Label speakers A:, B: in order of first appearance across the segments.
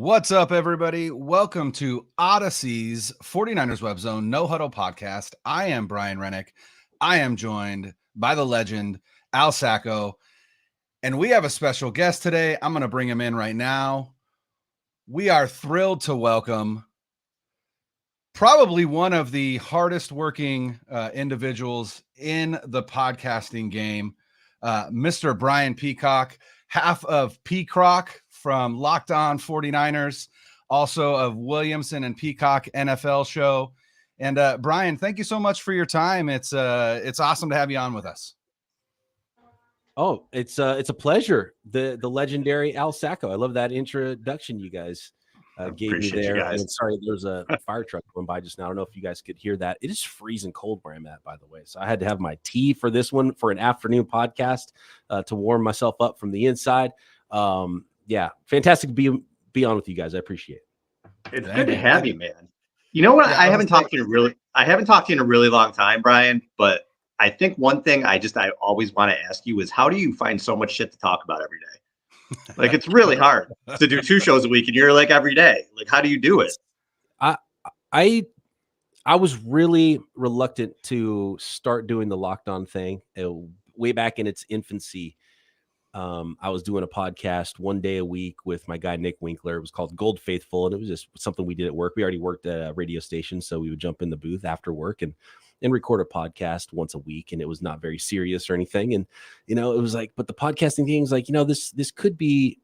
A: What's up, everybody? Welcome to Odyssey's 49ers Web Zone No Huddle podcast. I am Brian Rennick. I am joined by the legend, Al Sacco, and we have a special guest today. I'm going to bring him in right now. We are thrilled to welcome probably one of the hardest working individuals in the podcasting game, Mr. Brian Peacock, half of Peacock from Locked On 49ers, also of Williamson and Peacock NFL Show. And Brian, thank you so much for your time. It's awesome to have you on with us.
B: Oh, it's a pleasure. The legendary Al Sacco. I love that introduction you guys gave me there. And sorry, there's a fire truck going by just now. I don't know if you guys could hear that. It is freezing cold where I'm at, by the way. So I had to have my tea for this one for an afternoon podcast to warm myself up from the inside. Yeah, fantastic to be on with you guys. I appreciate it.
C: It's good to have you, man. You know what? I haven't talked to you in a really long time, Brian. But I think one thing I always want to ask you is, how do you find so much shit to talk about every day? Like, it's really hard to do 2 shows a week, and you're like every day. Like, how do you do it?
B: I was really reluctant to start doing the Locked On thing way back in its infancy. I was doing a podcast 1 day a week with my guy, Nick Winkler. It was called Gold Faithful, and it was just something we did at work. We already worked at a radio station, so we would jump in the booth after work and record a podcast once a week. And it was not very serious or anything. And, it was like, but the podcasting thing is like, this could be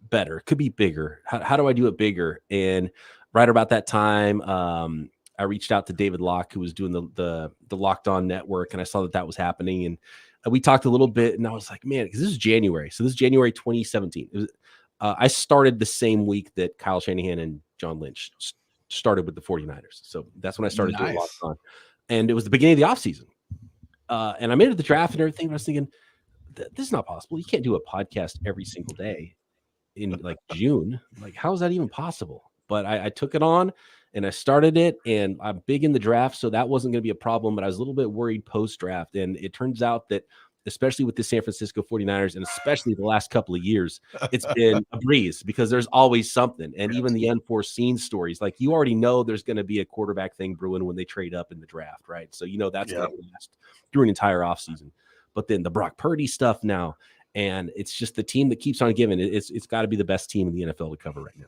B: better. It could be bigger. How do I do it bigger? And right about that time, I reached out to David Locke, who was doing the Locked On network. And I saw that was happening. And we talked a little bit, and I was like, man, because this is January. So this is January 2017. It was, I started the same week that Kyle Shanahan and John Lynch started with the 49ers. So that's when I started doing Locked On. And it was the beginning of the offseason. And I made it to the draft and everything. But I was thinking, this is not possible. You can't do a podcast every single day in like June. Like, how is that even possible? But I took it on and I started it, and I'm big in the draft, so that wasn't going to be a problem. But I was a little bit worried post-draft. And it turns out that, especially with the San Francisco 49ers, and especially the last couple of years, it's been a breeze because there's always something. And even the unforeseen stories, like you already know there's going to be a quarterback thing brewing when they trade up in the draft, right? So that's going to last through an entire offseason. But then the Brock Purdy stuff now, and it's just the team that keeps on giving. It's got to be the best team in the NFL to cover right now.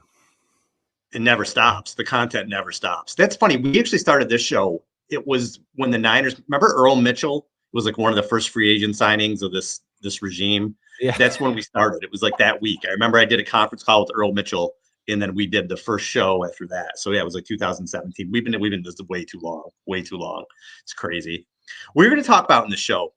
C: It never stops. The content never stops. That's funny. We actually started this show. It was when the Niners, remember Earl Mitchell was like one of the first free agent signings of this regime. Yeah. That's when we started. It was like that week. I remember I did a conference call with Earl Mitchell, and then we did the first show after that. So yeah, it was like 2017. We've been this way too long. It's crazy. We're going to talk about in the show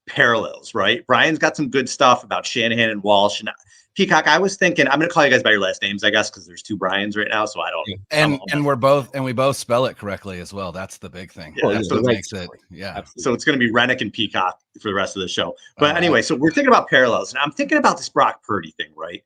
C: parallels, right? Brian's got some good stuff about Shanahan and Walsh. And Peacock, I was thinking, I'm going to call you guys by your last names, I guess, because there's 2 Brians right now. So I don't.
A: And we both spell it correctly as well. That's the big thing.
C: Yeah,
A: that's what makes it. Yeah.
C: Absolutely. So it's going to be Rennick and Peacock for the rest of the show. But anyway, so we're thinking about parallels, and I'm thinking about this Brock Purdy thing, right?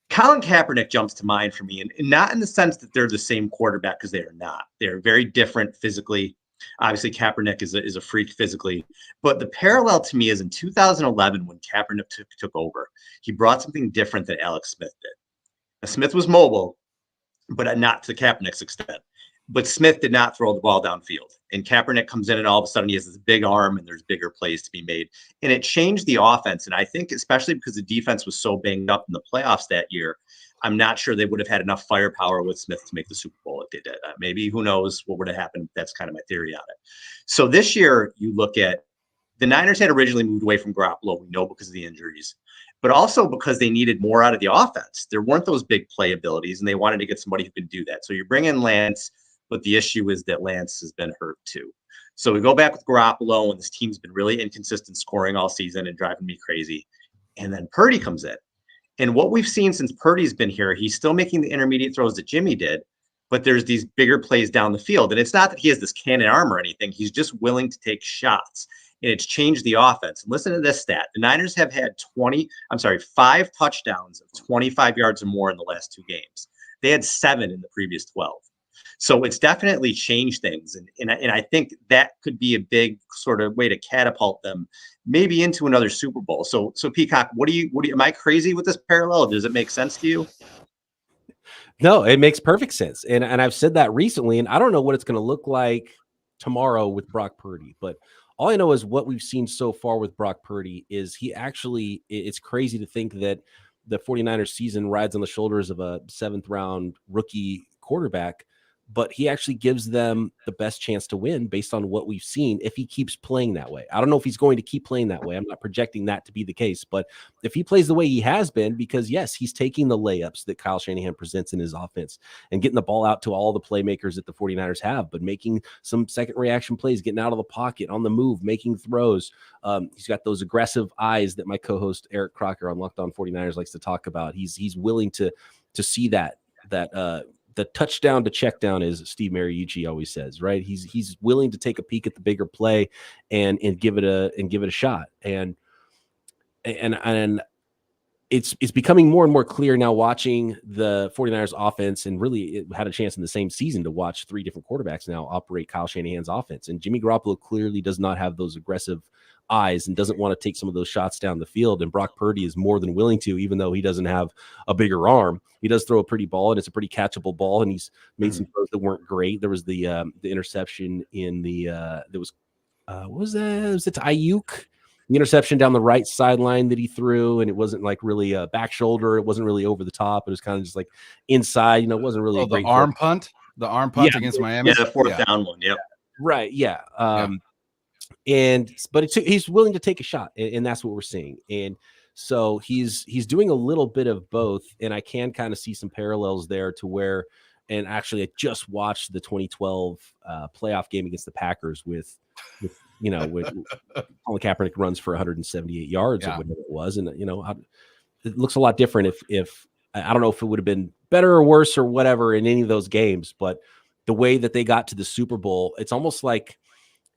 C: Colin Kaepernick jumps to mind for me, and not in the sense that they're the same quarterback, because they are not. They're very different physically. Obviously, Kaepernick is a freak physically. But the parallel to me is in 2011 when Kaepernick took over. He brought something different that Alex Smith did. Now, Smith was mobile, but not to Kaepernick's extent. But Smith did not throw the ball downfield. And Kaepernick comes in, and all of a sudden he has this big arm, and there's bigger plays to be made. And it changed the offense. And I think especially because the defense was so banged up in the playoffs that year, I'm not sure they would have had enough firepower with Smith to make the Super Bowl if they did. Maybe, who knows what would have happened. That's kind of my theory on it. So this year, you look at the Niners had originally moved away from Garoppolo, we know, because of the injuries, but also because they needed more out of the offense. There weren't those big play abilities, and they wanted to get somebody who could do that. So you bring in Lance, but the issue is that Lance has been hurt too. So we go back with Garoppolo, and this team's been really inconsistent scoring all season and driving me crazy. And then Purdy comes in. And what we've seen since Purdy's been here, he's still making the intermediate throws that Jimmy did, but there's these bigger plays down the field. And it's not that he has this cannon arm or anything. He's just willing to take shots. And it's changed the offense. And listen to this stat. The Niners have had 5 touchdowns of 25 yards or more in the last 2 games. They had 7 in the previous 12. So it's definitely changed things. And I think that could be a big sort of way to catapult them maybe into another Super Bowl. So Peacock, am I crazy with this parallel? Does it make sense to you?
B: No, it makes perfect sense. And I've said that recently, and I don't know what it's going to look like tomorrow with Brock Purdy, but all I know is what we've seen so far with Brock Purdy is it's crazy to think that the 49ers season rides on the shoulders of a 7th round rookie quarterback, but he actually gives them the best chance to win based on what we've seen if he keeps playing that way. I don't know if he's going to keep playing that way. I'm not projecting that to be the case, but if he plays the way he has been, because yes, he's taking the layups that Kyle Shanahan presents in his offense and getting the ball out to all the playmakers that the 49ers have, but making some second reaction plays, getting out of the pocket, on the move, making throws. He's got those aggressive eyes that my co-host Eric Crocker on Locked On 49ers likes to talk about. He's willing to see that the touchdown to check down, as Steve Mariucci always says, right? He's willing to take a peek at the bigger play and give it a shot. And it's becoming more and more clear now watching the 49ers offense, and really it had a chance in the same season to watch 3 different quarterbacks now operate Kyle Shanahan's offense. And Jimmy Garoppolo clearly does not have those aggressive eyes and doesn't want to take some of those shots down the field. And Brock Purdy is more than willing to, even though he doesn't have a bigger arm. He does throw a pretty ball, and it's a pretty catchable ball. And he's made some throws that weren't great. There was the interception in what was that? Was it to Ayuk? The interception down the right sideline that he threw, and it wasn't like really a back shoulder. It wasn't really over the top. It was kind of just like inside. It wasn't really a great
A: the arm punt against Miami.
C: Yeah, the 4th down one. Yep.
B: Right. Yeah. But he's willing to take a shot, and that's what we're seeing. And so he's doing a little bit of both, and I can kind of see some parallels there to where. And actually, I just watched the 2012 playoff game against the Packers with Colin Kaepernick runs for 178 yards or whatever it was, and it looks a lot different if I don't know if it would have been better or worse or whatever in any of those games, but the way that they got to the Super Bowl, it's almost like.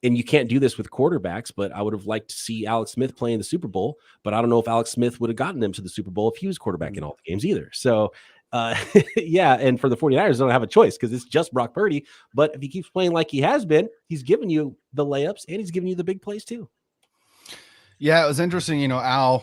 B: And you can't do this with quarterbacks, but I would have liked to see Alex Smith play in the Super Bowl, but I don't know if Alex Smith would have gotten them to the Super Bowl if he was quarterback in all the games either. So, and for the 49ers, they don't have a choice because it's just Brock Purdy. But if he keeps playing like he has been, he's giving you the layups and he's giving you the big plays too.
A: Yeah, it was interesting. Al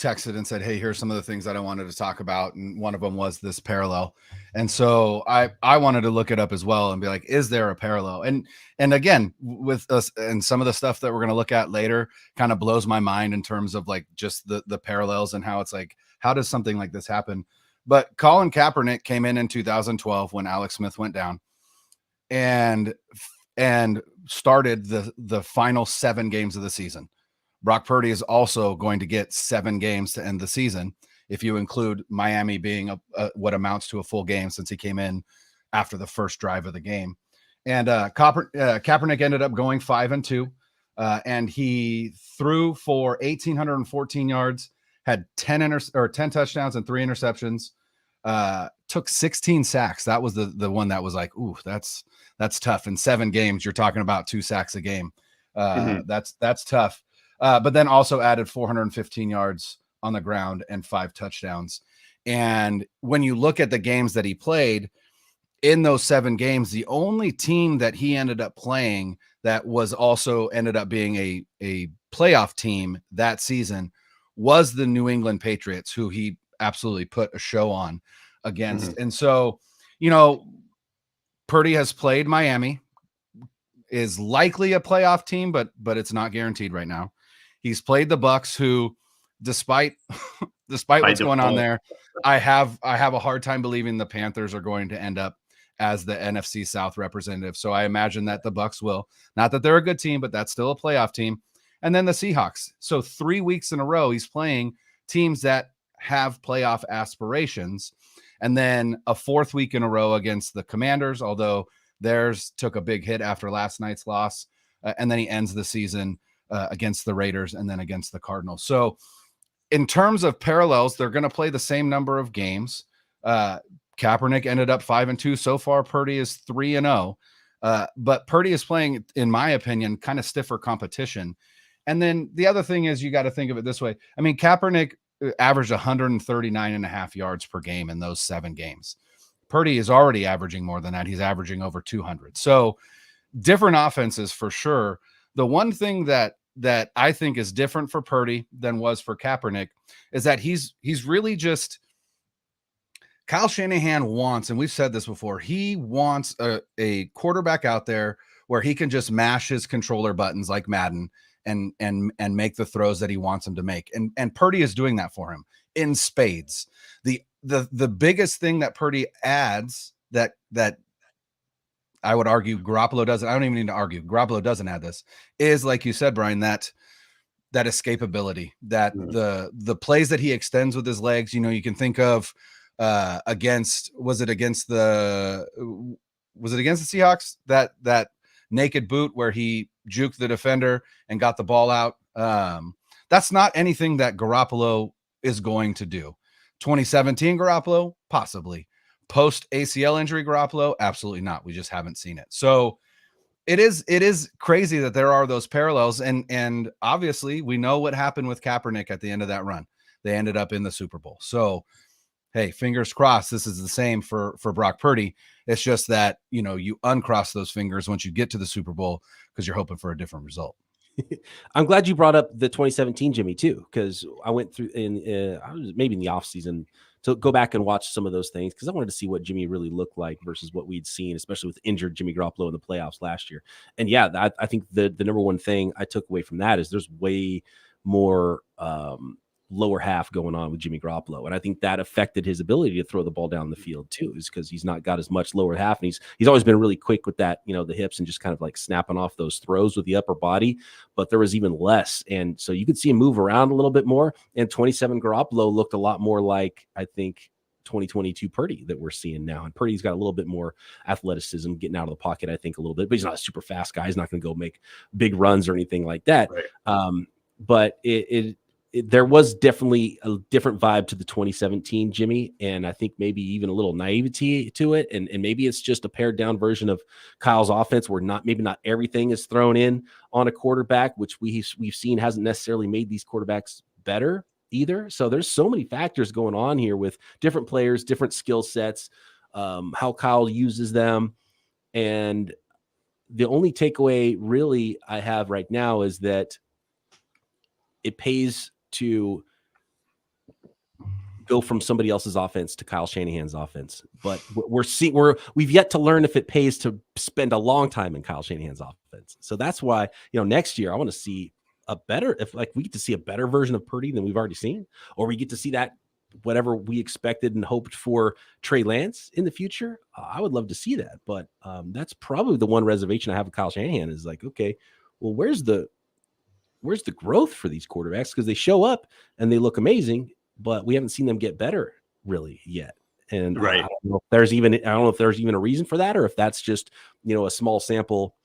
A: texted and said, "Hey, here's some of the things that I wanted to talk about," and one of them was this parallel. And so I wanted to look it up as well and be like, is there a parallel? And again, with us and some of the stuff that we're going to look at later kind of blows my mind in terms of like just the parallels and how it's like, how does something like this happen? But Colin Kaepernick came in 2012 when Alex Smith went down and started the final 7 games of the season. Brock Purdy is also going to get 7 games to end the season, if you include Miami being what amounts to a full game since he came in after the first drive of the game. And Kaepernick ended up going 5-2, and he threw for 1,814 yards, had 10 touchdowns and 3 interceptions, took 16 sacks. That was the one that was like, ooh, that's tough. In 7 games, you're talking about 2 sacks a game. That's tough. But then also added 415 yards on the ground and 5 touchdowns. And when you look at the games that he played in those 7 games, the only team that he ended up playing that was also ended up being a playoff team that season was the New England Patriots, who he absolutely put a show on against. And so, Purdy has played Miami, is likely a playoff team, but it's not guaranteed right now. He's played the Bucks, who, despite what's going on there, I have a hard time believing the Panthers are going to end up as the NFC South representative. So I imagine that the Bucks will. Not that they're a good team, but that's still a playoff team. And then the Seahawks. So 3 weeks in a row, he's playing teams that have playoff aspirations. And then a 4th week in a row against the Commanders, although theirs took a big hit after last night's loss. And then he ends the season against the Raiders and then against the Cardinals. So in terms of parallels, they're going to play the same number of games. Kaepernick ended up 5-2 so far. Purdy is 3-0. But Purdy is playing, in my opinion, kind of stiffer competition. And then the other thing is, you got to think of it this way. I mean, Kaepernick averaged 139.5 yards per game in those 7 games. Purdy is already averaging more than that. He's averaging over 200. So different offenses for sure. The one thing that I think is different for Purdy than was for Kaepernick is that he's really just Kyle Shanahan wants, and we've said this before, he wants a quarterback out there where he can just mash his controller buttons like Madden and make the throws that he wants him to make. And Purdy is doing that for him in spades. The biggest thing that Purdy adds that I would argue Garoppolo doesn't, I don't even need to argue, Garoppolo doesn't add this, is like you said, Brian, that escapability, that the plays that he extends with his legs, you can think of was it against the Seahawks, that naked boot where he juked the defender and got the ball out. That's not anything that Garoppolo is going to do. 2017 Garoppolo, possibly. Post ACL injury Garoppolo, absolutely not. We just haven't seen it. So it is crazy that there are those parallels. And obviously we know what happened with Kaepernick at the end of that run. They ended up in the Super Bowl. So, hey, fingers crossed this is the same for Brock Purdy. It's just that, you uncross those fingers once you get to the Super Bowl because you're hoping for a different result.
B: I'm glad you brought up the 2017 Jimmy too, because I went through I was maybe in the off season to go back and watch some of those things because I wanted to see what Jimmy really looked like versus what we'd seen, especially with injured Jimmy Garoppolo in the playoffs last year. And yeah, I think the number one thing I took away from that is there's way more lower half going on with Jimmy Garoppolo. And I think that affected his ability to throw the ball down the field too, is because he's not got as much lower half. And he's always been really quick with that, the hips and just kind of like snapping off those throws with the upper body, but there was even less. And so you could see him move around a little bit more. And 27 Garoppolo looked a lot more like, I think, 2022 Purdy that we're seeing now. And Purdy's got a little bit more athleticism, getting out of the pocket, I think, a little bit, but he's not a super fast guy. He's not going to go make big runs or anything like that. Right. But there was definitely a different vibe to the 2017 Jimmy. And I think maybe even a little naivety to it. And maybe it's just a pared down version of Kyle's offense where maybe not everything is thrown in on a quarterback, which we've seen hasn't necessarily made these quarterbacks better either. So there's so many factors going on here with different players, different skill sets, how Kyle uses them. And the only takeaway really I have right now is that it pays to go from somebody else's offense to Kyle Shanahan's offense. But we've yet to learn if it pays to spend a long time in Kyle Shanahan's offense. So that's why, next year I want to see we get to see a better version of Purdy than we've already seen, or we get to see that whatever we expected and hoped for Trey Lance in the future. I would love to see that. But that's probably the one reservation I have with Kyle Shanahan is like, okay, well, where's the growth for these quarterbacks? Because they show up and they look amazing, but we haven't seen them get better really yet. And right. I don't know if there's even a reason for that, or if that's just, a small sample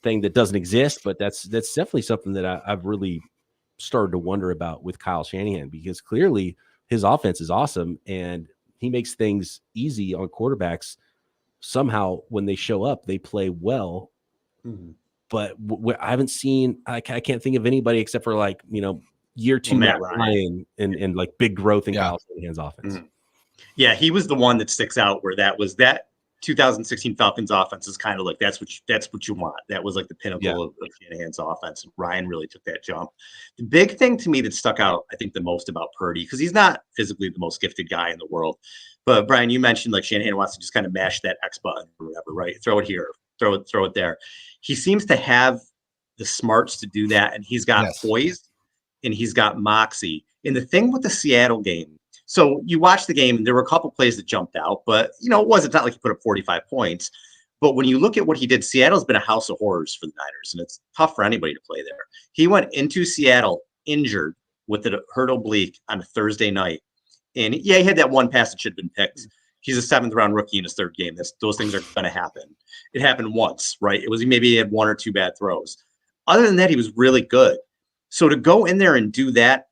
B: thing that doesn't exist. But that's definitely something that I've really started to wonder about with Kyle Shanahan, because clearly his offense is awesome and he makes things easy on quarterbacks. Somehow when they show up, they play well. Mm-hmm. But I haven't seen, I can't think of anybody except for year two Matt Ryan and like big growth in Kyle Shanahan's offense. Mm-hmm.
C: Yeah, he was the one that sticks out where that 2016 Falcons offense is kind of like that's what you want. That was like the pinnacle of Shanahan's offense. And Ryan really took that jump. The big thing to me that stuck out, I think, the most about Purdy, because he's not physically the most gifted guy in the world. But Brian, you mentioned like Shanahan wants to just kind of mash that X button or whatever, right? Throw it here, throw it there. He seems to have the smarts to do that, and he's got poise and he's got moxie. And the thing with the Seattle game, so you watch the game and there were a couple plays that jumped out, but it's not like he put up 45 points. But when you look at what he did, Seattle's been a house of horrors for the Niners, and it's tough for anybody to play there. He went into Seattle injured with a hurt oblique on a Thursday night. And he had that one pass that should have been picked. He's a 7th round rookie in his 3rd game. Those things are going to happen. It happened once, right? Maybe he had 1 or 2 bad throws. Other than that, he was really good. So to go in there and do that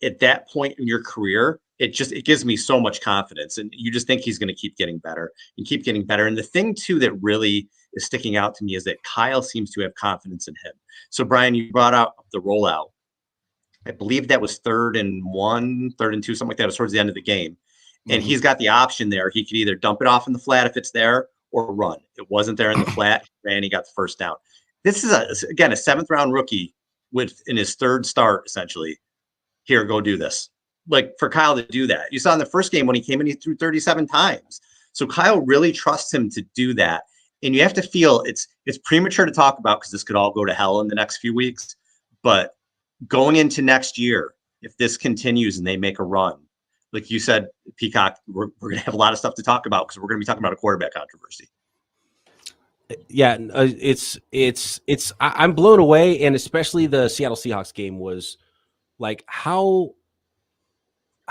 C: at that point in your career, it gives me so much confidence. And you just think he's going to keep getting better and keep getting better. And the thing too that really is sticking out to me is that Kyle seems to have confidence in him. So Brian, you brought out the rollout. I believe that was 3rd and 1, 3rd and 2, something like that. It was towards the end of the game. And he's got the option there. He could either dump it off in the flat if it's there or run. It wasn't there in the flat. And he got the first down. This is, again, a 7th-round rookie in his 3rd start, essentially. Here, go do this. Like, for Kyle to do that. You saw in the first game when he came in, he threw 37 times. So Kyle really trusts him to do that. And you have to feel it's premature to talk about because this could all go to hell in the next few weeks. But going into next year, if this continues and they make a run, like you said, Peacock, we're going to have a lot of stuff to talk about because we're going to be talking about a quarterback controversy.
B: Yeah, I'm blown away, and especially the Seattle Seahawks game was like, how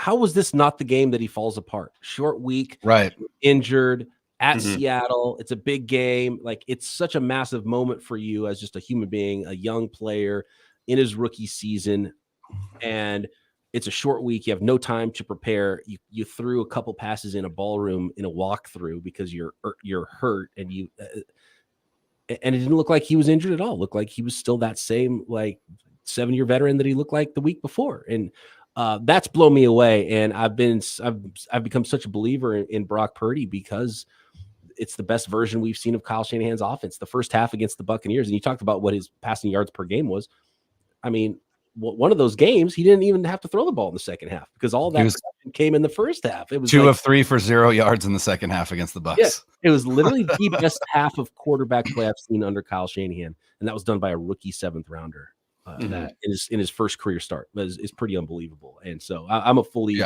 B: was this not the game that he falls apart? Short week,
A: right?
B: Injured at Seattle. It's a big game. Like, it's such a massive moment for you as just a human being, a young player in his rookie season, and it's a short week. You have no time to prepare. You threw a couple passes in a ballroom in a walkthrough because you're hurt, and it didn't look like he was injured at all. It looked like he was still that same like 7-year veteran that he looked like the week before, and that's blown me away. And I've become such a believer in Brock Purdy because it's the best version we've seen of Kyle Shanahan's offense. The first half against the Buccaneers, and you talked about what his passing yards per game was. I mean, one of those games, he didn't even have to throw the ball in the second half because all that came in the first half. It was
A: 2 of 3 for 0 yards in the second half against the Bucs.
B: Yeah, it was literally the best half of quarterback play I've seen under Kyle Shanahan, and that was done by a rookie 7th-rounder. That in his first career start is pretty unbelievable. And so I'm a fully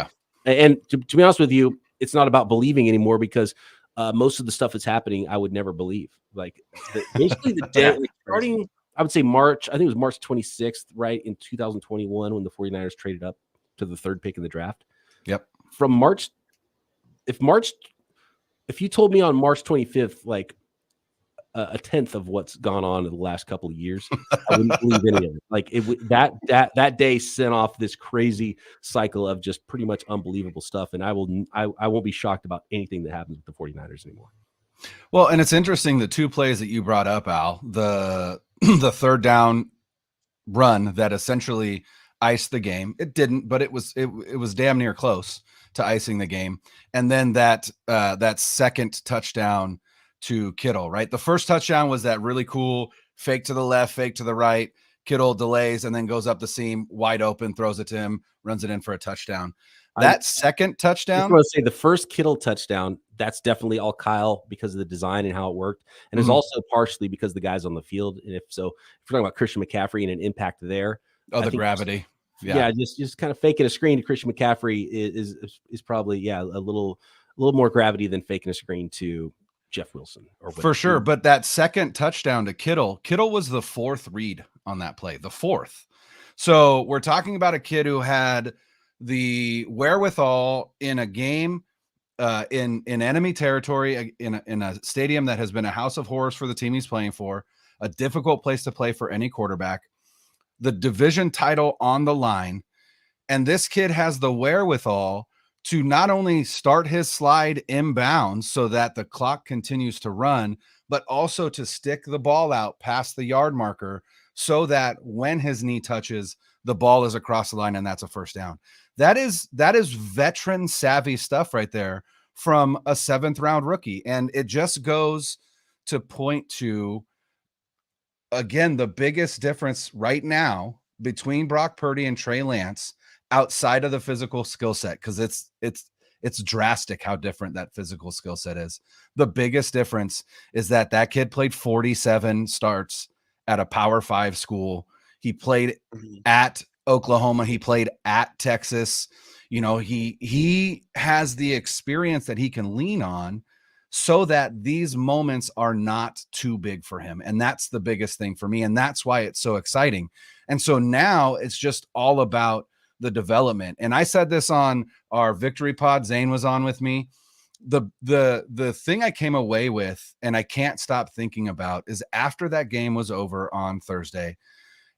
B: and to be honest with you, it's not about believing anymore because most of the stuff that's happening I would never believe. Like basically the day starting, I would say March, I think it was March 26th, right, in 2021 when the 49ers traded up to the 3rd pick in the draft.
A: Yep.
B: From March, if you told me on March 25th, like a 10th of what's gone on in the last couple of years, I wouldn't believe any of it. Like that day sent off this crazy cycle of just pretty much unbelievable stuff. And I won't be shocked about anything that happens with the 49ers anymore.
A: Well, and it's interesting, the 2 plays that you brought up, Al, the 3rd down run that essentially iced the game. It didn't, but it was damn near close to icing the game. And then that second touchdown to Kittle, right? The first touchdown was that really cool fake to the left, fake to the right. Kittle delays and then goes up the seam, wide open, throws it to him, runs it in for a touchdown. That second touchdown,
B: I was going to say the first Kittle touchdown, that's definitely all Kyle because of the design and how it worked. And it's also partially because the guys on the field. And if we're talking about Christian McCaffrey and an impact there.
A: The gravity.
B: Just kind of faking a screen to Christian McCaffrey is probably, a little more gravity than faking a screen to Jeff Wilson.
A: For sure. But that second touchdown to Kittle was the 4th read on that play, the 4th. So we're talking about a kid who had the wherewithal in a game in enemy territory, in a stadium that has been a house of horrors for the team he's playing for, a difficult place to play for any quarterback, the division title on the line. And this kid has the wherewithal to not only start his slide inbounds so that the clock continues to run, but also to stick the ball out past the yard marker so that when his knee touches, the ball is across the line and that's a first down. That is veteran savvy stuff right there from a 7th-round rookie. And it just goes to point to, again, the biggest difference right now between Brock Purdy and Trey Lance outside of the physical skill set, because it's drastic how different that physical skill set is. The biggest difference is that kid played 47 starts at a Power 5 school. He played at Oklahoma. He played at Texas. He has the experience that he can lean on so that these moments are not too big for him. And that's the biggest thing for me. And that's why it's so exciting. And so now it's just all about the development. And I said this on our victory pod. Zane was on with me. The thing I came away with, and I can't stop thinking about, is after that game was over on Thursday,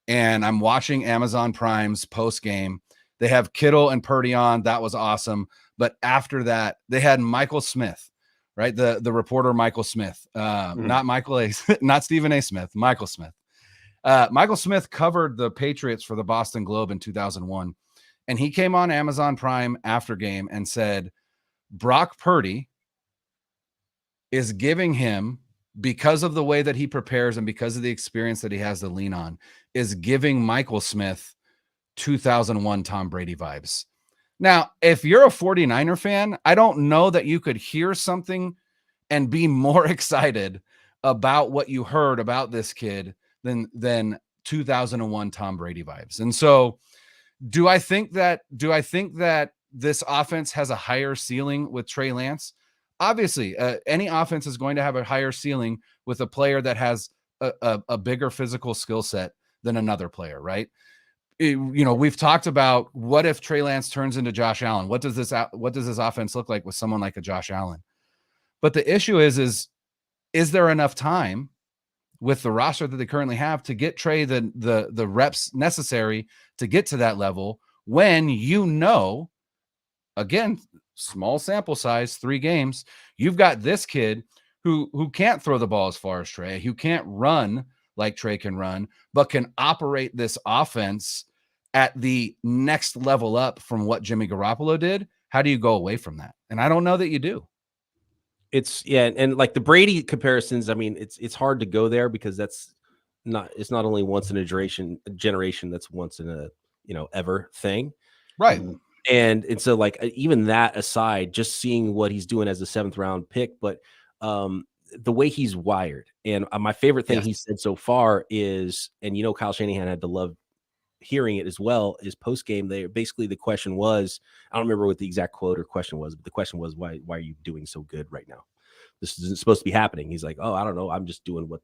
A: and I'm watching Amazon Prime's post game, they have Kittle and Purdy on. That was awesome. But after that, they had Michael Smith, right? The reporter, Michael Smith, not Michael A, not Stephen A. Smith, Michael Smith. Michael Smith covered the Patriots for the Boston Globe in 2001. And he came on Amazon Prime after game and said, Brock Purdy is giving him, because of the way that he prepares and because of the experience that he has to lean on, is giving Michael Smith 2001 Tom Brady vibes. Now, if you're a 49er fan, I don't know that you could hear something and be more excited about what you heard about this kid than 2001 Tom Brady vibes. And so do I think that this offense has a higher ceiling with Trey Lance? Obviously, any offense is going to have a higher ceiling with a player that has a bigger physical skill set than another player, right? We've talked about, what if Trey Lance turns into Josh Allen? What does this offense look like with someone like a Josh Allen? But the issue is there enough time with the roster that they currently have to get Trey the reps necessary to get to that level, when again, small sample size, 3 games, you've got this kid who can't throw the ball as far as Trey, who can't run like Trey can run, but can operate this offense at the next level up from what Jimmy Garoppolo did. How do you go away from that? And I don't know that you do.
B: And like the Brady comparisons, I mean, it's hard to go there, because it's not only once in a generation, that's once in a ever thing,
A: right?
B: And so, like, even that aside, just seeing what he's doing as a 7th round pick, but the way he's wired, and my favorite thing he said so far is, and Kyle Shanahan had to love hearing it as well, is post game. Basically the question was, I don't remember what the exact quote or question was, but the question was, why are you doing so good right now? This isn't supposed to be happening. He's like, oh, I don't know, I'm just doing what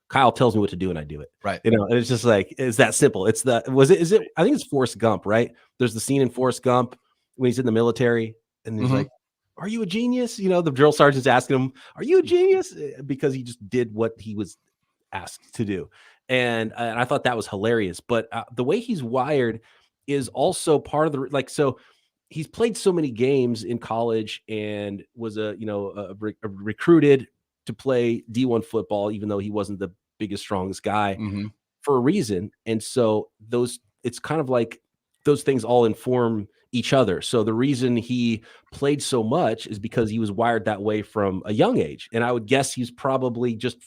B: Kyle tells me what to do, and I do it.
A: Right.
B: And it's just like, it's that simple. Is it, I think it's Forrest Gump, right? There's the scene in Forrest Gump when he's in the military and he's like, are you a genius? The drill sergeant's asking him, are you a genius? Because he just did what he was asked to do. And I thought that was hilarious. But the way he's wired is also part of the, so he's played so many games in college and was recruited to play D1 football, even though he wasn't the biggest, strongest guy, for a reason. And so it's kind of like those things all inform each other. So the reason he played so much is because he was wired that way from a young age. And I would guess he's probably just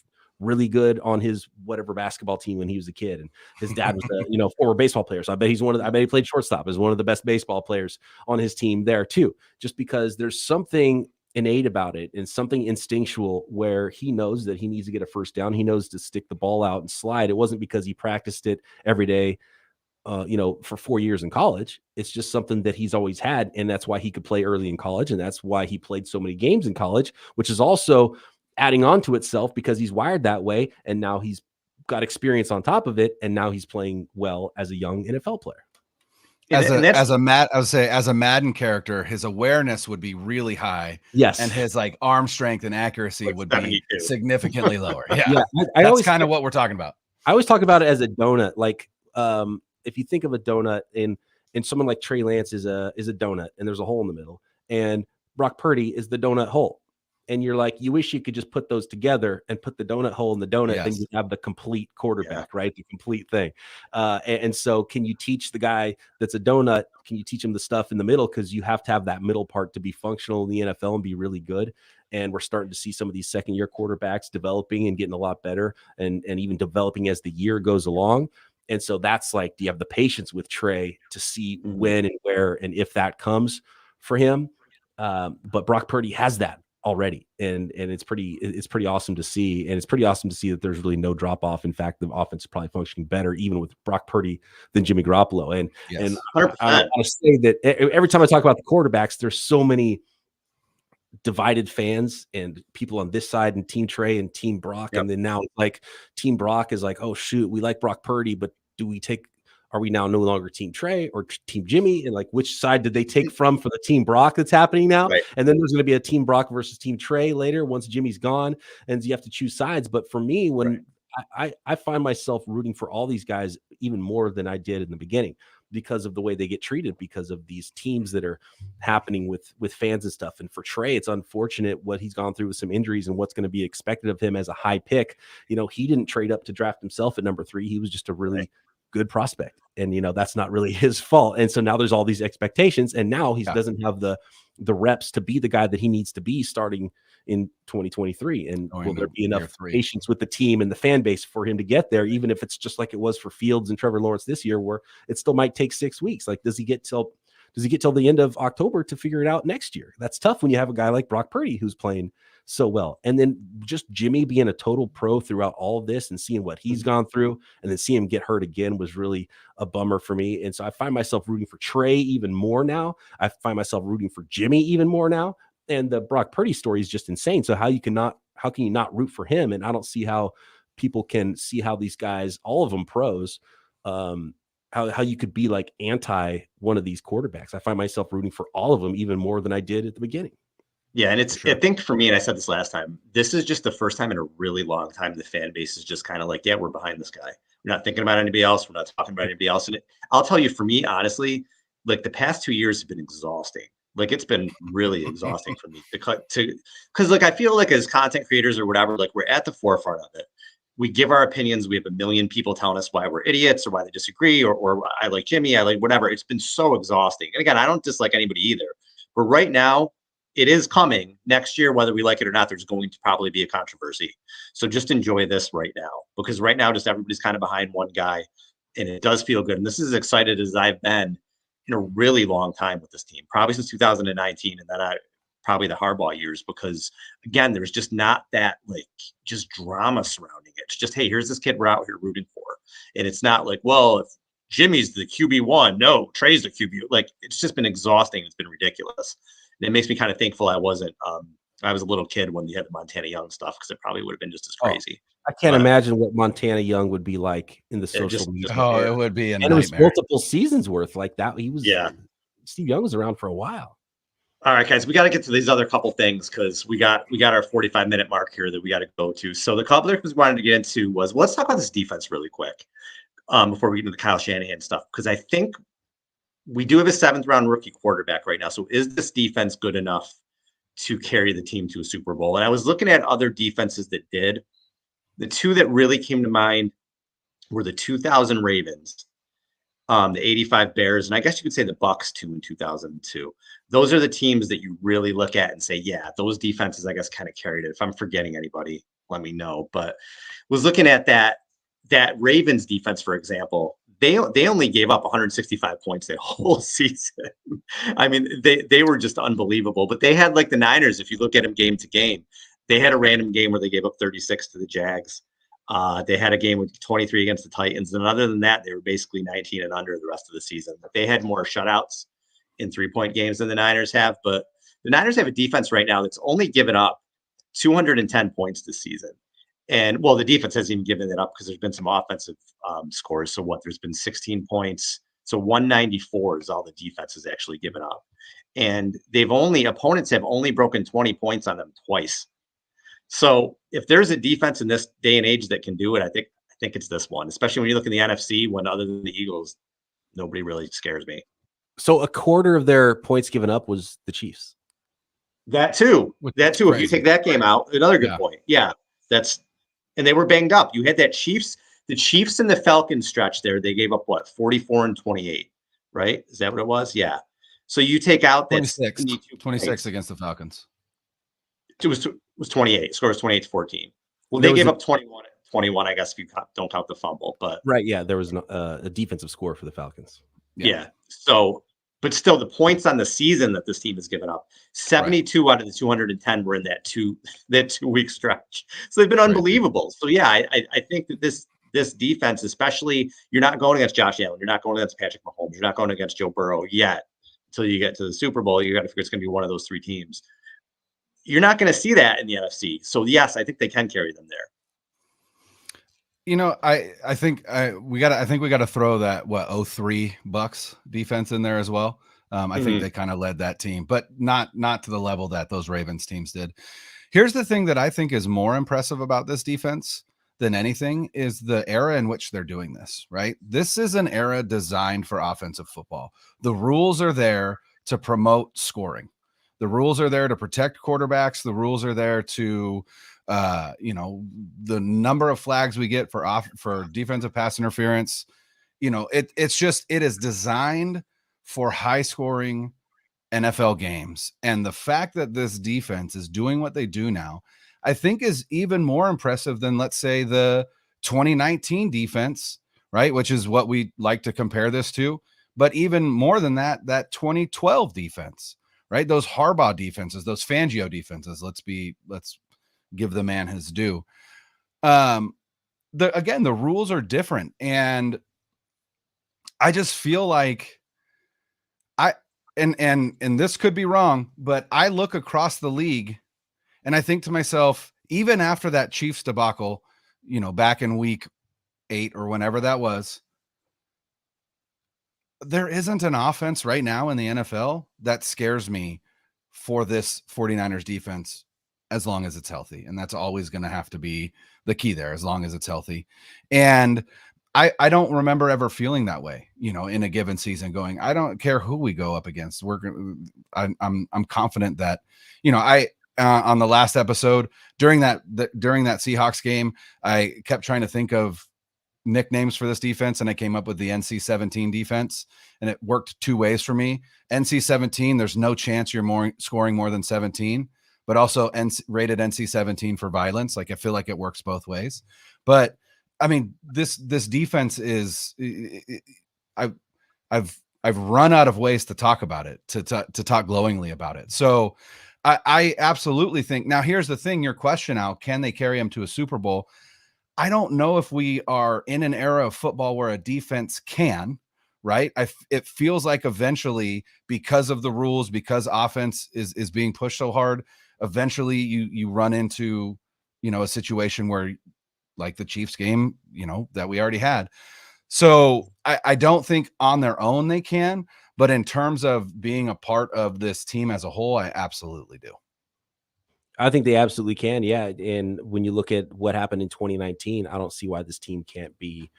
B: really good on his whatever basketball team when he was a kid, and his dad was a former baseball player, so I bet he played shortstop, as one of the best baseball players on his team there too, just because there's something innate about it and something instinctual where he knows that he needs to get a first down. He knows to stick the ball out and slide. It wasn't because he practiced it every day for 4 years in college. It's just something that he's always had, and that's why he could play early in college, and that's why he played so many games in college, which is also adding on to itself because he's wired that way, and now he's got experience on top of it, and now he's playing well as a young NFL player.
A: As a Madden character, his awareness would be really high.
B: Yes.
A: And his arm strength and accuracy would be significantly lower. Yeah.
B: That's
A: always kind of what we're talking about.
B: I always talk about it as a donut. If you think of a donut, and someone like Trey Lance is a donut, and there's a hole in the middle, and Brock Purdy is the donut hole. And you're like, you wish you could just put those together and put the donut hole in the donut, then you have the complete quarterback, right? The complete thing. And so can you teach the guy that's a donut, can you teach him the stuff in the middle? Because you have to have that middle part to be functional in the NFL and be really good. And we're starting to see some of these second-year quarterbacks developing and getting a lot better, and even developing as the year goes along. And so that's do you have the patience with Trey to see when and where and if that comes for him? But Brock Purdy has that already, and it's pretty awesome to see, and it's pretty awesome to see that there's really no drop off. In fact, the offense is probably functioning better even with Brock Purdy than Jimmy Garoppolo. And I want to say that every time I talk about the quarterbacks, there's so many divided fans and people on this side, and Team Trey and Team Brock, and then now Team Brock is like, oh shoot, we like Brock Purdy, but are we now no longer Team Trey or Team Jimmy? And which side did they take from for the Team Brock that's happening now? Right. And then there's going to be a Team Brock versus Team Trey later once Jimmy's gone, and you have to choose sides. But for me, when I find myself rooting for all these guys even more than I did in the beginning, because of the way they get treated, because of these teams that are happening with fans and stuff. And for Trey, it's unfortunate what he's gone through with some injuries and what's going to be expected of him as a high pick. He didn't trade up to draft himself at number 3. He was just a really good prospect, and that's not really his fault. And so now there's all these expectations, and now he doesn't have the the reps to be the guy that he needs to be starting in 2023. And will there be enough patience with the team and the fan base for him to get there, even if it's just like it was for Fields and Trevor Lawrence this year, where it still might take 6 weeks? Like, does he get till the end of October to figure it out next year? That's tough when you have a guy like Brock Purdy who's playing so well. And then just Jimmy being a total pro throughout all of this and seeing what he's gone through, and then seeing him get hurt again was really a bummer for me. And so I find myself rooting for Trey even more now. I find myself rooting for Jimmy even more now. And the Brock Purdy story is just insane. So how can you not root for him? And I don't see how people can see how these guys, all of them pros, how you could be like anti one of these quarterbacks. I find myself rooting for all of them even more than I did at the beginning.
C: Yeah, and I think for me, and I said this last time, this is just the first time in a really long time the fan base is just kind of like, yeah, we're behind this guy. We're not thinking about anybody else. We're not talking about anybody else. And I'll tell you, for me, honestly, like the past 2 years have been exhausting. Like it's been really exhausting for me because like I feel like as content creators or whatever, like we're at the forefront of it. We give our opinions. We have a million people telling us why we're idiots or why they disagree, or I like Jimmy, I like whatever. It's been so exhausting. And again, I don't dislike anybody either. But right now, it is coming next year, whether we like it or not. There's going to probably be a controversy. So just enjoy this right now, because right now, just everybody's kind of behind one guy, and it does feel good. And this is as excited as I've been in a really long time with this team, probably since 2019, and then probably the Harbaugh years, because again, there's just not that like just drama surrounding it. It's just, hey, here's this kid we're out here rooting for, and it's not like, well, if Jimmy's the QB1, no, Trey's the QB. Like it's just been exhausting. It's been ridiculous. And it makes me kind of thankful I wasn't. I was a little kid when you had the Montana Young stuff, because it probably would have been just as crazy.
B: I can't imagine what Montana Young would be like in the social media.
A: It would be a nightmare.
B: And it was multiple seasons worth like that. Steve Young was around for a while.
C: All right, guys, we got to get to these other couple things, because we got our 45-minute mark here that we got to go to. So the couple things we wanted to get into was, let's talk about this defense really quick before we get into the Kyle Shanahan stuff, because I think we do have a 7th-round rookie quarterback right now. So is this defense good enough to carry the team to a Super Bowl? And I was looking at other defenses that did. The two that really came to mind were the 2000 Ravens, the 85 Bears, and I guess you could say the Bucks too in 2002. Those are the teams that you really look at and say, yeah, those defenses, I guess, kind of carried it. If I'm forgetting anybody, let me know. But was looking at that Ravens defense, for example. They only gave up 165 points that whole season. I mean, they were just unbelievable. But they had like the Niners, if you look at them game to game, they had a random game where they gave up 36 to the Jags. They had a game with 23 against the Titans. And other than that, they were basically 19 and under the rest of the season. But they had more shutouts in 3-point games than the Niners have. But the Niners have a defense right now that's only given up 210 points this season. And well, the defense hasn't even given it up, because there's been some offensive scores. So there's been 16 points. So 194 is all the defense has actually given up. And opponents have only broken 20 points on them twice. So if there's a defense in this day and age that can do it, I think it's this one, especially when you look in the NFC, when other than the Eagles, nobody really scares me.
B: So a quarter of their points given up was the Chiefs.
C: That too. If you take that game out, another good point. Yeah, and they were banged up. You had the Chiefs and the Falcons stretch there. They gave up 44 and 28, right? Is that what it was? Yeah. So you take out that
A: 26 against the Falcons.
C: It was 28. Score was 28-14. Well, they gave up 21, I guess, if you don't count the fumble. But
B: right, yeah, there was a defensive score for the Falcons.
C: Yeah. So, but still, the points on the season that this team has given up, 72 out of the 210 were in that 2-week stretch. So they've been unbelievable. So yeah, I think that this defense, especially, you're not going against Josh Allen, you're not going against Patrick Mahomes, you're not going against Joe Burrow yet. Until you get to the Super Bowl, you got to figure it's going to be one of those 3 teams. You're not going to see that in the NFC. So yes, I think they can carry them there.
A: You know, I think we got to throw that 03 Bucks defense in there as well. I think they kind of led that team, but not to the level that those Ravens teams did. Here's the thing that I think is more impressive about this defense than anything is the era in which they're doing this, right? This is an era designed for offensive football. The rules are there to promote scoring. The rules are there to protect quarterbacks. The rules are there to, the number of flags we get for defensive pass interference. It is designed for high scoring NFL games. And the fact that this defense is doing what they do now, I think is even more impressive than, let's say, the 2019 defense, right? Which is what we like to compare this to. But even more than that, that 2012 defense, right? Those Harbaugh defenses, those Fangio defenses, let's give the man his due. Again, the rules are different. And I just feel like and this could be wrong, but I look across the league and I think to myself, even after that Chiefs debacle, back in week 8 or whenever that was, there isn't an offense right now in the NFL that scares me for this 49ers defense as long as it's healthy. And that's always going to have to be the key there, as long as it's healthy. And I don't remember ever feeling that way, in a given season, going, I don't care who we go up against. I'm confident that, on the last episode during that Seahawks game, I kept trying to think of nicknames for this defense, and I came up with the NC-17 defense, and it worked two ways for me. NC-17, there's no chance you're scoring more than 17, but also rated NC-17 for violence. Like, I feel like it works both ways. But I mean, this defense is, I've run out of ways to talk about it, to talk glowingly about it. So I absolutely think, now here's the thing, your question out, can they carry him to a Super Bowl? I don't know if we are in an era of football where a defense can, right? It feels like eventually, because of the rules, because offense is being pushed so hard, eventually you run into, a situation where, like the Chiefs game, that we already had. So I don't think on their own they can, but in terms of being a part of this team as a whole, I absolutely do.
B: I think they absolutely can. Yeah. And when you look at what happened in 2019, I don't see why this team can't be,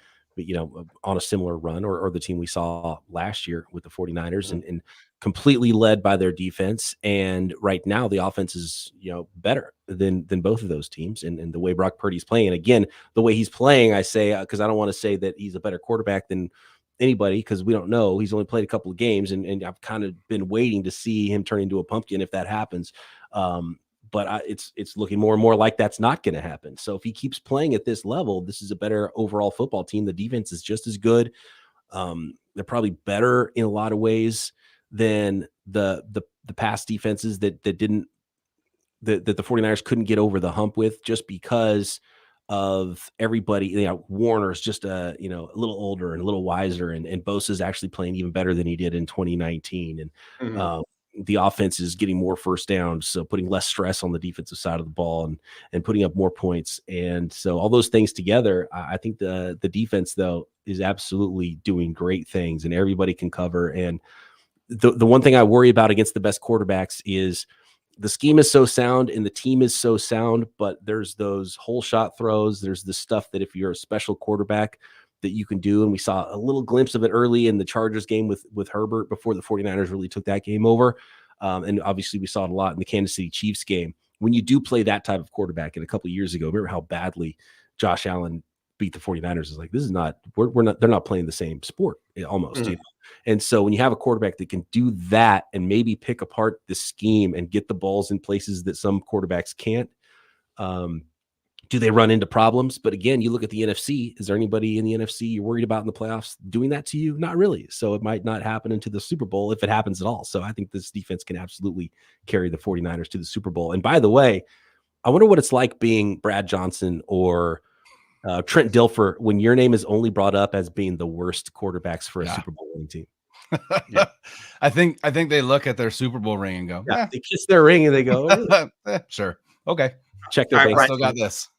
B: on a similar run or the team we saw last year with the 49ers, and completely led by their defense. And right now the offense is, better than both of those teams. And the way Brock Purdy's playing, and again, the way he's playing, I say, because I don't want to say that he's a better quarterback than anybody, because we don't know. He's only played a couple of games, and I've kind of been waiting to see him turn into a pumpkin if that happens. But it's looking more and more like that's not going to happen. So if he keeps playing at this level, this is a better overall football team. The defense is just as good. They're probably better in a lot of ways than the past defenses that the 49ers couldn't get over the hump with, just because of everybody. Warner's just a little older and a little wiser, and Bosa's actually playing even better than he did in 2019. And the offense is getting more first downs, so putting less stress on the defensive side of the ball and putting up more points. And so all those things together, I think the defense, though, is absolutely doing great things, and everybody can cover. And the one thing I worry about against the best quarterbacks is the scheme is so sound and the team is so sound, but there's those whole shot throws. There's the stuff that if you're a special quarterback that you can do. And we saw a little glimpse of it early in the Chargers game with Herbert before the 49ers really took that game over. And obviously we saw it a lot in the Kansas City Chiefs game. When you do play that type of quarterback, and a couple of years ago, remember how badly Josh Allen beat the 49ers? Is like, this is not, they're not playing the same sport almost. And so when you have a quarterback that can do that and maybe pick apart the scheme and get the balls in places that some quarterbacks can't, do they run into problems? But again, you look at the NFC. Is there anybody in the NFC you're worried about in the playoffs doing that to you? Not really. So it might not happen into the Super Bowl if it happens at all. So I think this defense can absolutely carry the 49ers to the Super Bowl. And by the way, I wonder what it's like being Brad Johnson or Trent Dilfer when your name is only brought up as being the worst quarterbacks for a Super Bowl winning team.
A: I think they look at their Super Bowl ring and go,
B: they kiss their ring and they go, oh,
A: sure. Okay.
B: Check their
A: I still got this.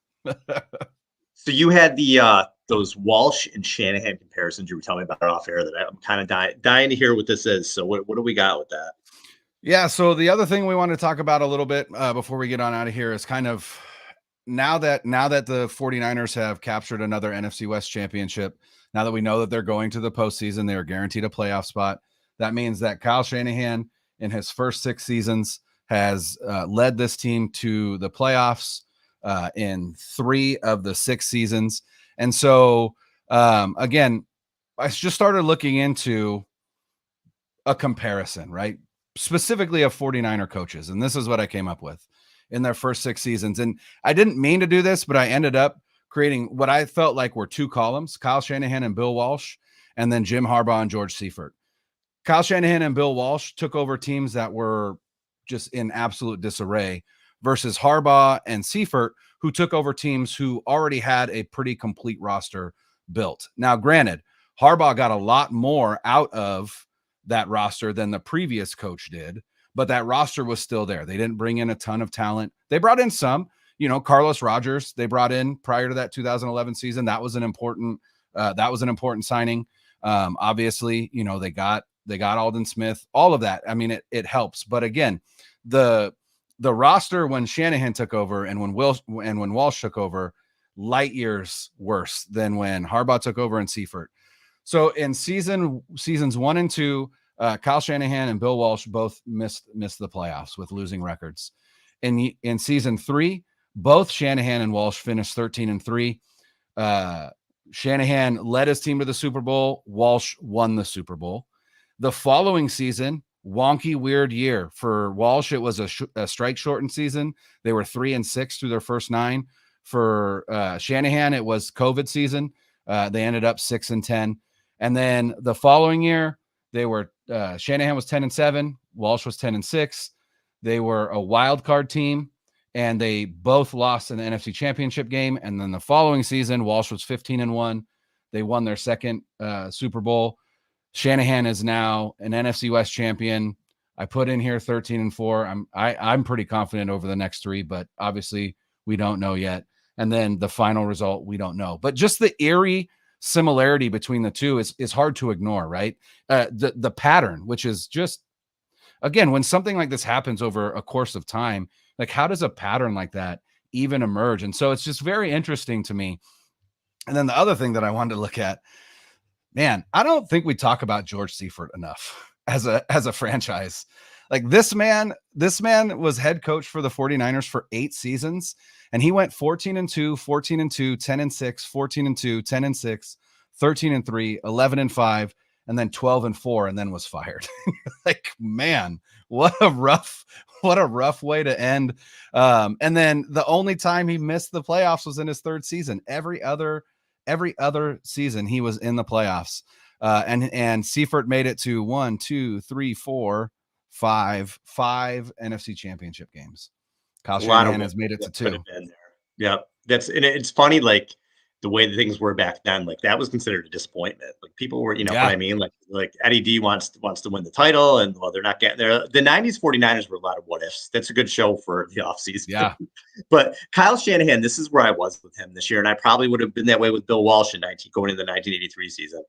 C: So you had the those Walsh and Shanahan comparisons you were telling me about off air that I'm kind of dying to hear what this is. So what do we got with that?
A: Yeah. So the other thing we want to talk about a little bit before we get on out of here is kind of now that the 49ers have captured another NFC West championship, now that we know that they're going to the postseason, they're guaranteed a playoff spot. That means that Kyle Shanahan in his first 6 seasons has led this team to the playoffs in 3 of the 6 seasons. And so, again, I just started looking into a comparison, right? specifically of 49er coaches. And this is what I came up with in their first 6 seasons. And I didn't mean to do this, but I ended up creating what I felt like were 2 columns, Kyle Shanahan and Bill Walsh, and then Jim Harbaugh and George Seifert. Kyle Shanahan and Bill Walsh took over teams that were just in absolute disarray versus Harbaugh and Seifert, who took over teams who already had a pretty complete roster built. Now, granted, Harbaugh got a lot more out of that roster than the previous coach did, but that roster was still there. They didn't bring in a ton of talent. They brought in some, Carlos Rogers, they brought in prior to that 2011 season. That was an important signing. Obviously, they got Aldon Smith, all of that. I mean, it helps. But again, the roster when Shanahan took over and when Walsh took over, light years worse than when Harbaugh took over and Seifert. So in seasons 1 and 2, Kyle Shanahan and Bill Walsh both missed the playoffs with losing records. In season 3, both Shanahan and Walsh finished 13-3. Shanahan led his team to the Super Bowl. Walsh won the Super Bowl. The following season, wonky, weird year for Walsh. It was a strike shortened season. They were 3-6 through their first 9. For Shanahan, it was COVID season. They ended up 6-10. And then the following year, they were Shanahan was 10-7, Walsh was 10-6. They were a wild card team, and they both lost in the NFC Championship game. And then the following season, Walsh was 15-1. They won their second Super Bowl. Shanahan is now an NFC West champion. I put in here 13-4. I'm pretty confident over the next 3, but obviously we don't know yet. And then the final result, we don't know. But just the eerie similarity between the two is hard to ignore, right? The pattern, which is just, again, when something like this happens over a course of time, like how does a pattern like that even emerge? And so it's just very interesting to me. And then the other thing that I wanted to look at, man, I don't think we talk about George Seifert enough as a franchise. Like this man was head coach for the 49ers for 8 seasons, and he went 14-2, 14-2, 10-6, 14-2, 10-6, 13-3, 11-5, and then 12-4, and then was fired. Like, man, what a rough way to end. And then the only time he missed the playoffs was in his 3rd season. Every other season he was in the playoffs. And Seifert made it to 1, 2, 3, 4, 5 NFC Championship games. Kyle Shanahan has made it to 2.
C: Yeah, it's funny, like the way the things were back then. Like that was considered a disappointment. Like people were, what I mean? Like Eddie D wants to win the title, and well, they're not getting there. The 90s 49ers were a lot of what ifs. That's a good show for the offseason.
A: Yeah.
C: But Kyle Shanahan, this is where I was with him this year, and I probably would have been that way with Bill Walsh going into the 1983 season.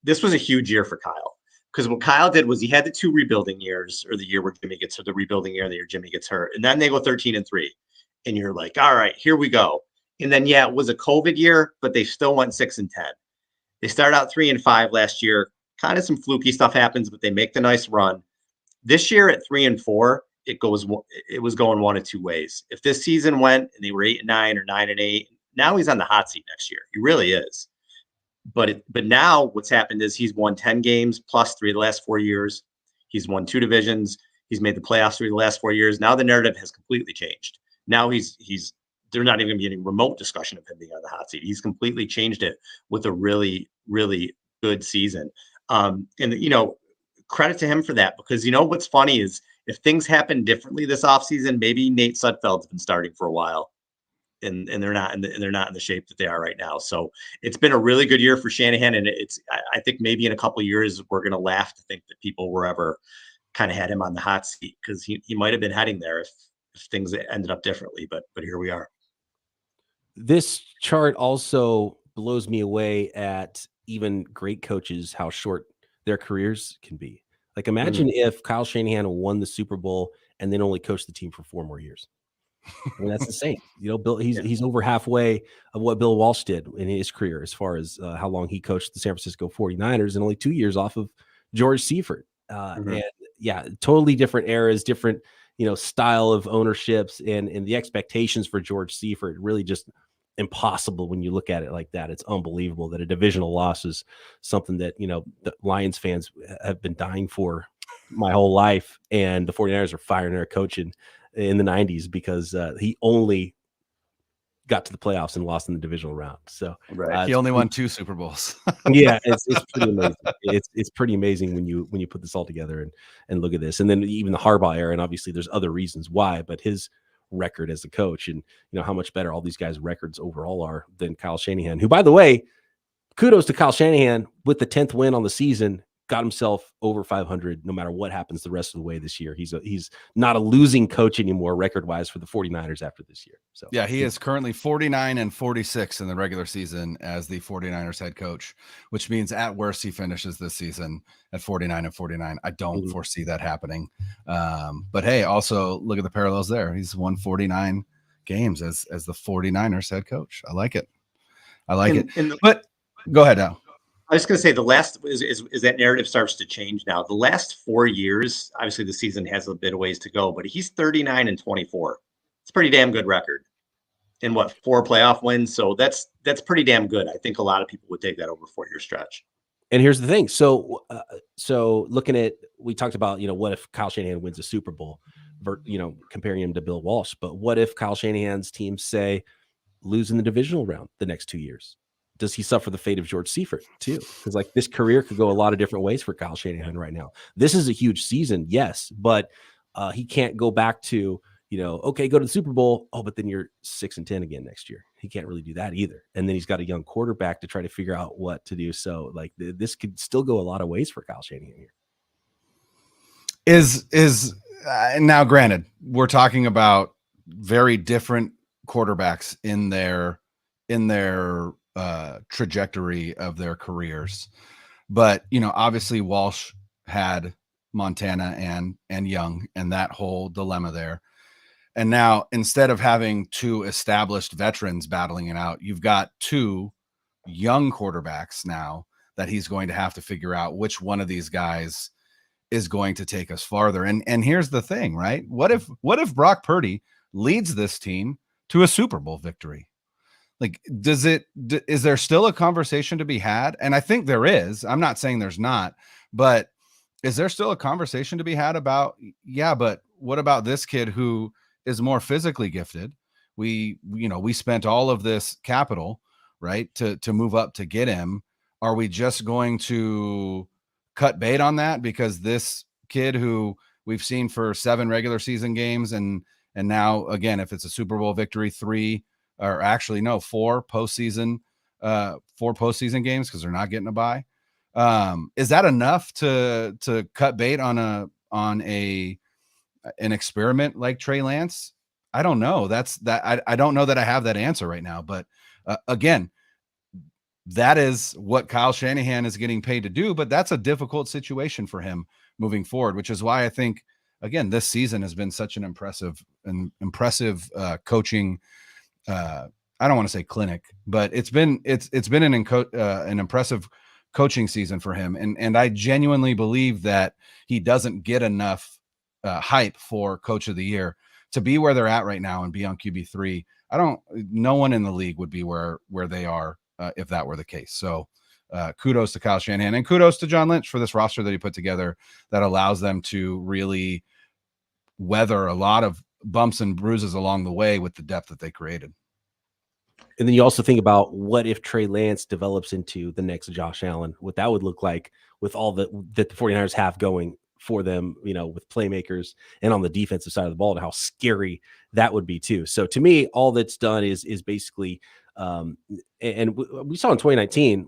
C: This was a huge year for Kyle. Because what Kyle did was he had the 2 rebuilding years, or the year where Jimmy gets hurt, the rebuilding year, and the year Jimmy gets hurt. And then they go 13-3. And you're like, all right, here we go. And then, yeah, it was a COVID year, but they still went 6-10. They started out 3-5 last year. Kind of some fluky stuff happens, but they make the nice run. This year at 3-4, it was going one of 2 ways. If this season went and they were 8-9 or 9-8, now he's on the hot seat next year. He really is. But now what's happened is he's won 10 games plus 3 the last 4 years. He's won 2 divisions. He's made the playoffs 3 the last 4 years. Now the narrative has completely changed. Now they're not even going to be any remote discussion of him being on the hot seat. He's completely changed it with a really, really good season. And credit to him for that, because what's funny is if things happen differently this offseason, maybe Nate Sudfeld's been starting for a while. And they're not in the shape that they are right now. So it's been a really good year for Shanahan, and I think maybe in a couple of years we're going to laugh to think that people were ever kind of had him on the hot seat, because he might have been heading there if things ended up differently. But here we are.
B: This chart also blows me away at even great coaches, how short their careers can be. Like imagine if Kyle Shanahan won the Super Bowl and then only coached the team for 4 more years. I mean, that's insane. Bill, he's over halfway of what Bill Walsh did in his career as far as how long he coached the San Francisco 49ers, and only 2 years off of George Seifert. And yeah, totally different eras, different, style of ownerships, and the expectations for George Seifert really just impossible when you look at it like that. It's unbelievable that a divisional loss is something that, the Lions fans have been dying for my whole life, and the 49ers are firing their coach in the 90s because he only got to the playoffs and lost in the divisional round. So
A: he only won 2 Super Bowls.
B: Yeah, it's pretty amazing. It's pretty amazing when you put this all together and look at this. And then even the Harbaugh era, and obviously there's other reasons why, but his record as a coach and how much better all these guys' records overall are than Kyle Shanahan, who, by the way, kudos to Kyle Shanahan with the 10th win on the season, got himself over 500 no matter what happens the rest of the way this year. He's not a losing coach anymore record-wise for the 49ers after this year. So
A: yeah, he is currently 49-46 in the regular season as the 49ers head coach, which means at worst he finishes this season at 49-49. I don't foresee that happening. But hey, also look at the parallels there. He's won 49 games as the 49ers head coach. I like it. But go ahead now.
C: I was going to say the last is that narrative starts to change now. The last 4 years, obviously the season has a bit of ways to go, but he's 39-24. It's a pretty damn good record. And 4 playoff wins. So that's pretty damn good. I think a lot of people would take that over a 4-year stretch.
B: And here's the thing. So looking at, we talked about, what if Kyle Shanahan wins a Super Bowl, comparing him to Bill Walsh, but what if Kyle Shanahan's team say lose in the divisional round the next 2 years? Does he suffer the fate of George Seifert too? Because this career could go a lot of different ways for Kyle Shanahan right now. This is a huge season, yes, but he can't go back to, okay, go to the Super Bowl. Oh, but then you're 6-10 again next year. He can't really do that either. And then he's got a young quarterback to try to figure out what to do. So this could still go a lot of ways for Kyle Shanahan here.
A: Is now granted, we're talking about very different quarterbacks in their trajectory of their careers, but obviously Walsh had Montana and Young and that whole dilemma there, and now instead of having 2 established veterans battling it out, you've got 2 young quarterbacks now that he's going to have to figure out which one of these guys is going to take us farther. And here's the thing, right? What if Brock Purdy leads this team to a Super Bowl victory? Is there still a conversation to be had? And I think there is. I'm not saying there's not, but is there still a conversation to be had about, but what about this kid who is more physically gifted? We spent all of this capital, right, to move up to get him. Are we just going to cut bait on that because this kid who we've seen for 7 regular season games and now again, if it's a Super Bowl victory, 4 postseason games because they're not getting a bye. Is that enough to cut bait on an experiment like Trey Lance? I don't know. I don't know that I have that answer right now, but again, that is what Kyle Shanahan is getting paid to do, but that's a difficult situation for him moving forward, which is why I think, again, this season has been such an impressive coaching. I don't want to say clinic, but it's been an impressive coaching season for him. And I genuinely believe that he doesn't get enough hype for Coach of the Year to be where they're at right now and be on QB3. No one in the league would be where they are if that were the case. So kudos to Kyle Shanahan and kudos to John Lynch for this roster that he put together that allows them to really weather a lot of bumps and bruises along the way with the depth that they created.
B: And then you also think about what if Trey Lance develops into the next Josh Allen, what that would look like with all that the 49ers have going for them, with playmakers and on the defensive side of the ball, and how scary that would be too. So to me, all that's done is basically, and we saw in 2019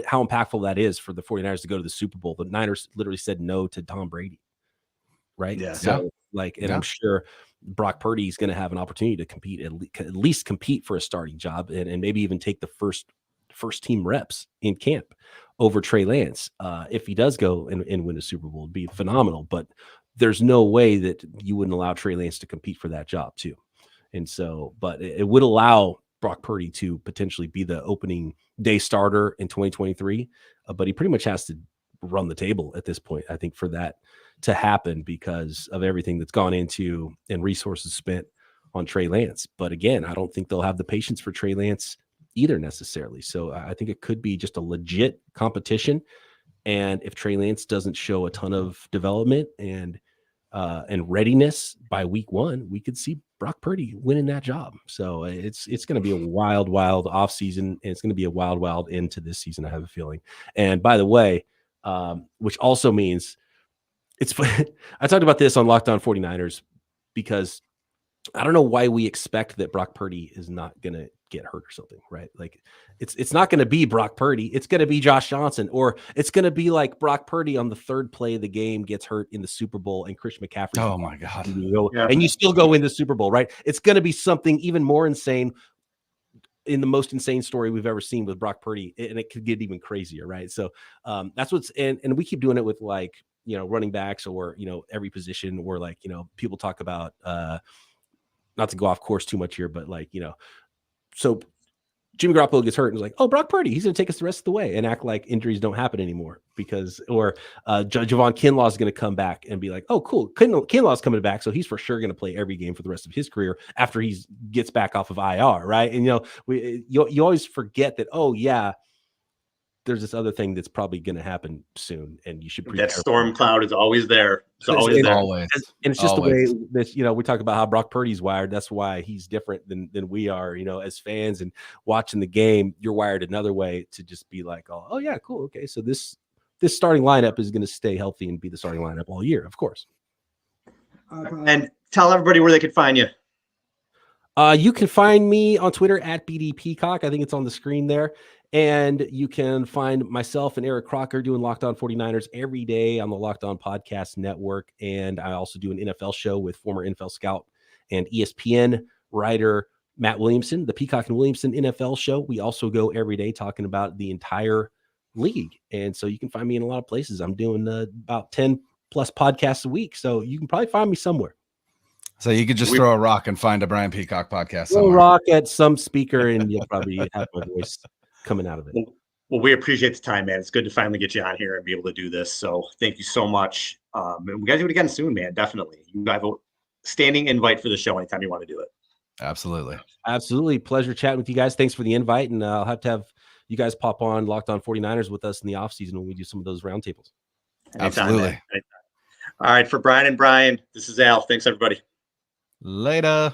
B: how impactful that is for the 49ers to go to the Super Bowl. The Niners literally said no to Tom Brady, right?
A: Yeah.
B: So I'm sure Brock Purdy is going to have an opportunity to compete, at least compete for a starting job, and maybe even take the first team reps in camp over Trey Lance. If he does go and win a Super Bowl, it'd be phenomenal. But there's no way that you wouldn't allow Trey Lance to compete for that job too. And so, but it would allow Brock Purdy to potentially be the opening day starter in 2023. But he pretty much has to run the table at this point, I think, for that to happen because of everything that's gone into and resources spent on Trey Lance. But again, I don't think they'll have the patience for Trey Lance either necessarily. So I think it could be just a legit competition And if Trey Lance doesn't show a ton of development and readiness by week 1, we could see Brock Purdy winning that job. So it's going to be a wild offseason, and it's going to be a wild end to this season, I have a feeling. And by the way, which also means it's I talked about this on Locked On 49ers because I don't know why we expect that Brock Purdy is not going to get hurt or something, right? Like it's not going to be Brock Purdy. It's going to be Josh Johnson, or it's going to be like Brock Purdy on the 3rd play of the game gets hurt in the Super Bowl and Christian McCaffrey.
A: Oh my God.
B: And you still go in the Super Bowl, right? It's going to be something even more insane, in the most insane story we've ever seen with Brock Purdy. And it could get even crazier, right? So that's what's, and we keep doing it with like, running backs or, every position where like, people talk about, not to go off course too much here, but like, so Jimmy Garoppolo gets hurt and is like, oh, Brock Purdy, he's going to take us the rest of the way, and act like injuries don't happen anymore or Javon Kinlaw is going to come back and be like, oh, cool. Kinlaw's coming back. So he's for sure going to play every game for the rest of his career after he gets back off of IR. Right. And, you always forget that, oh yeah, there's this other thing that's probably going to happen soon, and you should prepare.
C: That storm cloud is always there. It's always there.
A: Always.
B: And it's just the way that, we talk about how Brock Purdy's wired. That's why he's different than we are, as fans and watching the game. You're wired another way to just be like, oh yeah, cool. Okay. So this starting lineup is going to stay healthy and be the starting lineup all year, of course.
C: And tell everybody where they could find you.
B: You can find me on Twitter at BD Peacock. I think it's on the screen there. And you can find myself and Eric Crocker doing Locked On 49ers every day on the Locked On Podcast Network. And I also do an NFL show with former NFL scout and ESPN writer Matt Williamson, the Peacock and Williamson NFL show. We also go every day talking about the entire league. And so you can find me in a lot of places. I'm doing about 10 plus podcasts a week. So you can probably find me somewhere.
A: So you could just throw a rock and find a Brian Peacock podcast.
B: Throw a rock at some speaker and you'll probably have my voice coming out of it.
C: Well, we appreciate the time, man. It's good to finally get you on here and be able to do this. So thank you so much. And we got to do it again soon, man. Definitely. You have a standing invite for the show anytime you want to do it.
B: Absolutely. Pleasure chatting with you guys. Thanks for the invite. And I'll have to have you guys pop on Locked On 49ers with us in the off season when we do some of those roundtables.
A: Absolutely.
C: All right. For Brian and Brian, this is Al. Thanks, everybody.
A: Later.